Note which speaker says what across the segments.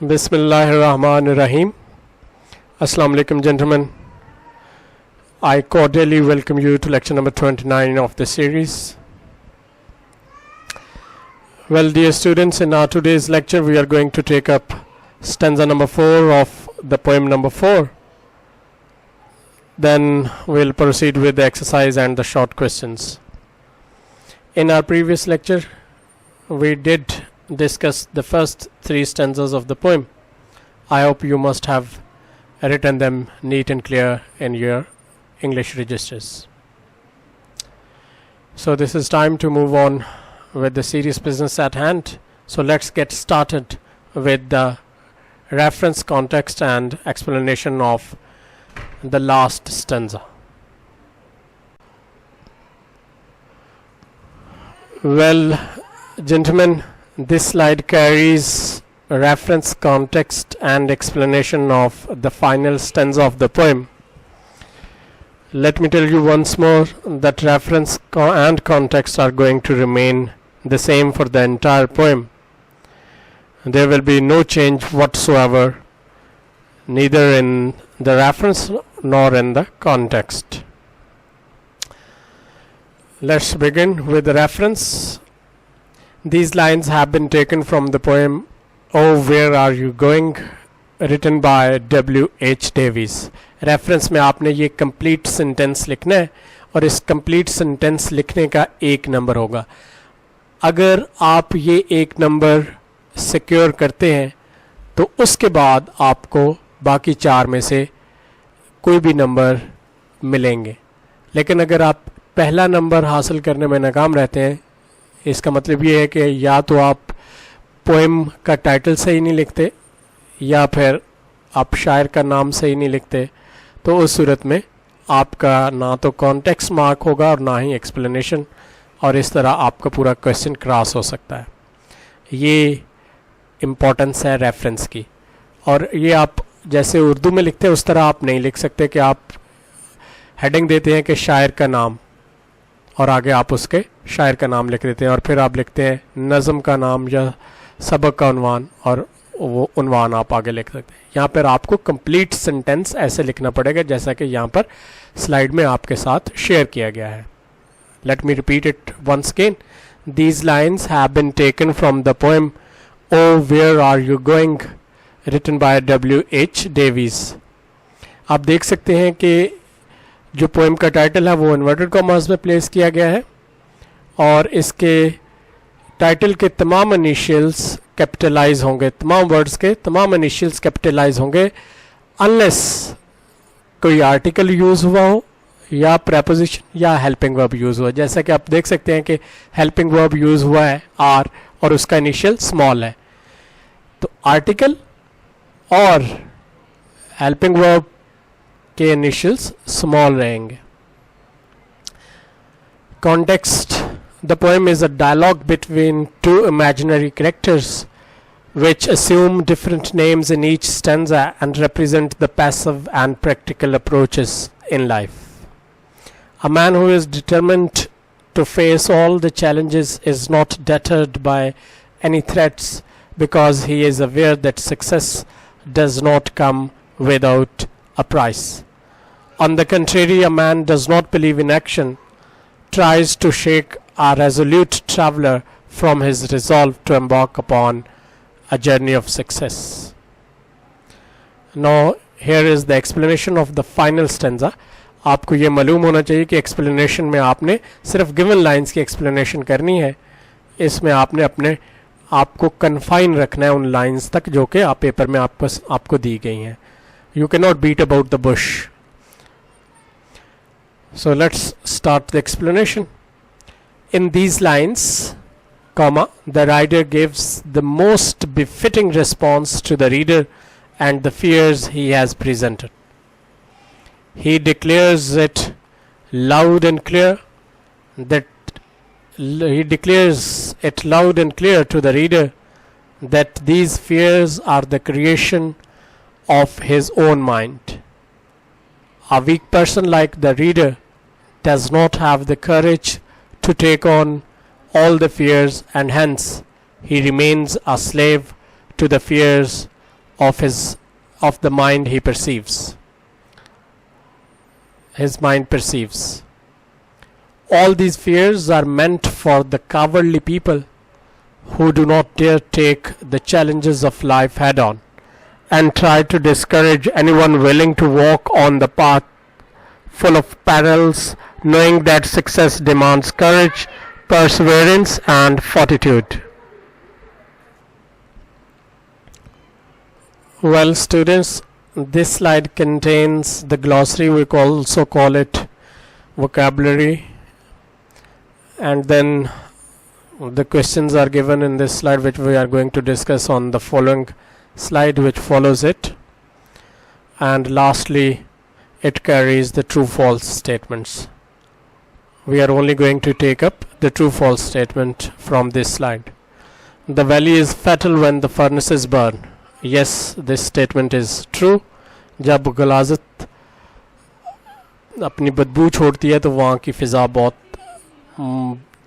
Speaker 1: Bismillahirrahmanirrahim. Assalamu alaikum, gentlemen. I cordially welcome you to lecture number 29 of the series. Well, dear students, in our today's lecture we are going to take up stanza number 4 of the poem number 4. Then we'll proceed with the exercise and the short questions. In our previous lecture we did discuss the first 3 stanzas of the poem. I hope you must have written them neat and clear in your English registers. So this is time to move on with the serious business at hand. So let's get started with the reference, context and explanation of the last stanza. Well, gentlemen, this slide carries reference, context and explanation of the final stanza of the poem. Let me tell you once more that reference and context are going to remain the same for the entire poem. There will be no change whatsoever, neither in the reference nor in the context. Let's begin with the reference. These lines have been taken from the poem "Oh Where Are You Going?" written by W.H. Davies. Reference में आपने ये complete sentence लिखना है और इस complete sentence लिखने का 1 number होगा. अगर आप ये 1 नंबर सिक्योर करते हैं तो उसके बाद आपको बाकी 4 में से कोई भी नंबर मिलेंगे. लेकिन अगर आप पहला नंबर हासिल करने में नाकाम रहते हैं, इसका मतलब ये है कि या तो आप पोएम का टाइटल सही नहीं लिखते या फिर आप शायर का नाम सही नहीं लिखते, तो उस सूरत में आपका ना तो कॉन्टेक्स्ट मार्क होगा और ना ही एक्सप्लेनेशन, और इस तरह आपका पूरा क्वेश्चन क्रॉस हो सकता है. ये इम्पोर्टेंस है रेफरेंस की. और ये आप जैसे उर्दू में लिखते हैं उस तरह आप नहीं लिख सकते कि आप हेडिंग देते हैं कि शायर का नाम और आगे आप उसके शायर का नाम लिख देते हैं और फिर आप लिखते हैं नज़म का नाम या सबक का उन्वान और वो उन्वान आप आगे लिख सकते हैं. यहाँ पर आपको कंप्लीट सेंटेंस ऐसे लिखना पड़ेगा जैसा कि यहाँ पर स्लाइड में आपके साथ शेयर किया गया है. Let me repeat it once again. These lines have been taken from the poem O where are you going written by W.H. Davies. आप देख सकते हैं कि जो पोएम का टाइटल है वो इन्वर्टेड कॉमास में प्लेस किया गया है और इसके टाइटल के तमाम इनिशियल्स कैपिटलाइज होंगे, तमाम वर्ड्स के तमाम इनिशियल्स कैपिटलाइज होंगे अनलेस कोई आर्टिकल यूज़ हुआ हो या प्रेपोजिशन या हेल्पिंग वर्ब यूज़ हुआ. जैसा कि आप देख सकते हैं कि हेल्पिंग वर्ब यूज़ हुआ है आर और उसका इनिशियल स्मॉल है, तो आर्टिकल और हेल्पिंग वर्ब के इनिशियल्स स्मॉल रहेंगे. Context. The poem is a dialogue between 2 imaginary characters which assume different names in each stanza and represent the passive and practical approaches in life. A man who is determined to face all the challenges is not deterred by any threats because he is aware that success does not come without a price. On the contrary, a man does not believe in action, tries to shake a resolute traveler from his resolve to embark upon a journey of success. Now here is the explanation of the final stanza. आपको ये मालूम होना चाहिए कि explanation में आपने सिर्फ given lines की एक्सप्लेनेशन करनी है. इसमें आपने अपने आपको कन्फाइन रखना है उन लाइंस तक जो कि आप पेपर में आपको दी गई हैं. You can not beat about the bush. So let's start the explanation. In these lines, comma, the writer gives the most befitting response to the reader and the fears he has presented. He declares it loud and clear to the reader that these fears are the creation of his own mind. A weak person like the reader does not have the courage to take on all the fears, and hence he remains a slave to the fears of the mind he perceives. His mind perceives. All these fears are meant for the cowardly people who do not dare take the challenges of life head on and try to discourage anyone willing to walk on the path full of perils, knowing that success demands courage, perseverance, and fortitude. Well, students, this slide contains the glossary. We also call it vocabulary, and then the questions are given in this slide, which we are going to discuss on the following slide which follows it. And lastly, it carries the true false statements. We are only going to take up the true false statement from this slide. The valley is fatal when the furnaces burn. Yes, this statement is true. जब गलाजत अपनी बदबू छोड़ती है तो वहाँ की फ़िज़ा बहुत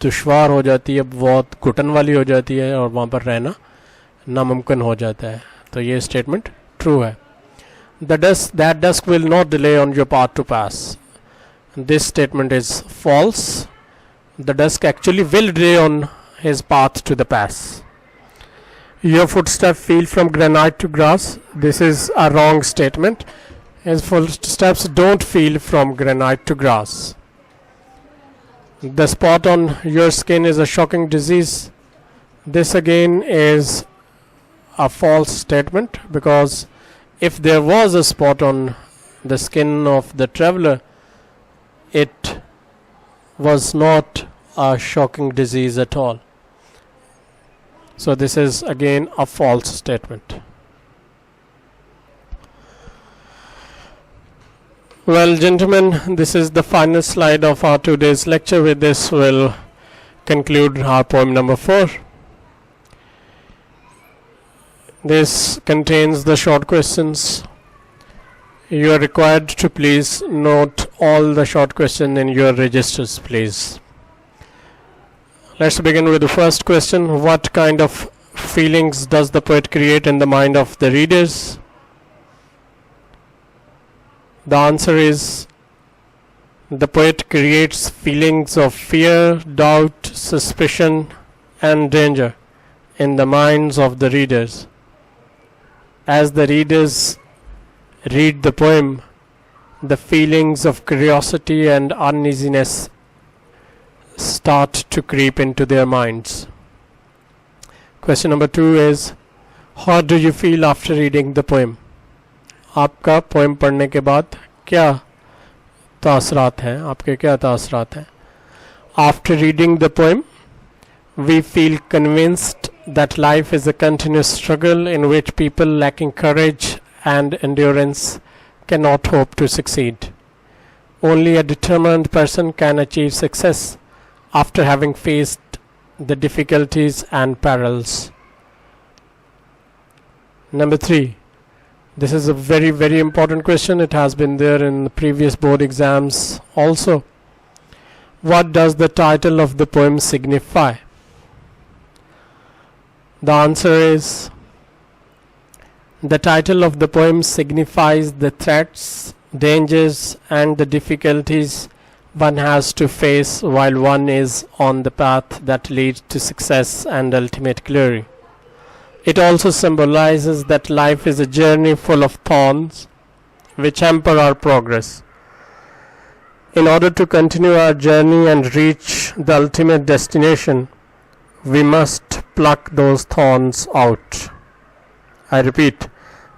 Speaker 1: दुश्वार हो जाती है, बहुत घुटन वाली हो जाती है और वहाँ पर रहना नामुमकिन हो जाता है. तो ये स्टेटमेंट ट्रू है. That dusk will not delay on your path to pass. This statement is false. The dusk actually will delay on his path to the pass. Your footsteps feel from granite to grass. This is a wrong statement. His footsteps don't feel from granite to grass. The spot on your skin is a shocking disease. This again is a false statement, because if there was a spot on the skin of the traveler, it was not a shocking disease at all. So this is again a false statement. Well, gentlemen, this is the final slide of our today's lecture. With this, we'll conclude our poem number 4. This contains the short questions. You are required to please note all the short questions in your registers, please. Let's begin with the first question. What kind of feelings does the poet create in the mind of the readers? The answer is, the poet creates feelings of fear, doubt, suspicion, and danger in the minds of the readers. As the readers read the poem, the feelings of curiosity and uneasiness start to creep into their minds. Question number 2 is, how do you feel after reading the poem? आपका poem पढ़ने के बाद क्या तासरात हैं, आपके क्या तासरात हैं? After reading the poem, we feel convinced that life is a continuous struggle in which people lacking courage and endurance cannot hope to succeed. Only a determined person can achieve success after having faced the difficulties and perils. Number 3. This is a very, very important question. It has been there in the previous board exams also. What does the title of the poem signify? The answer is, the title of the poem signifies the threats, dangers, and the difficulties one has to face while one is on the path that leads to success and ultimate glory. It also symbolizes that life is a journey full of thorns which hamper our progress. In order to continue our journey and reach the ultimate destination, we must pluck those thorns out. I repeat,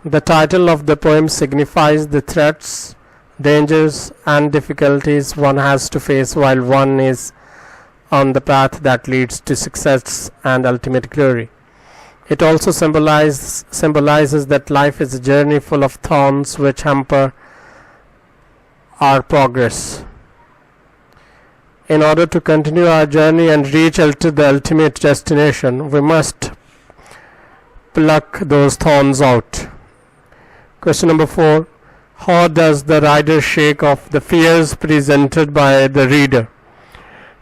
Speaker 1: the title of the poem signifies the threats, dangers, and difficulties one has to face while one is on the path that leads to success and ultimate glory. It also symbolizes that life is a journey full of thorns which hamper our progress. In order to continue our journey and reach to the ultimate destination, we must pluck those thorns out. Question number 4. How does the rider shake off the fears presented by the reader?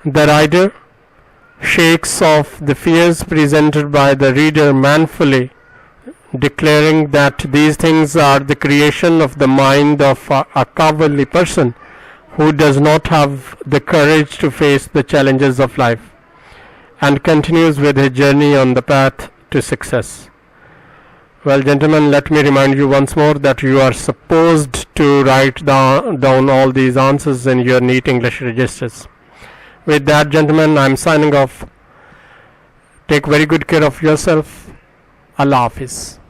Speaker 1: The rider shakes off the fears presented by the reader manfully, declaring that these things are the creation of the mind of a cowardly person who does not have the courage to face the challenges of life, and continues with his journey on the path to success. Well, gentlemen, let me remind you once more that you are supposed to write down all these answers in your neat English registers. With that, gentlemen, I am signing off. Take very good care of yourself. Allah Hafiz.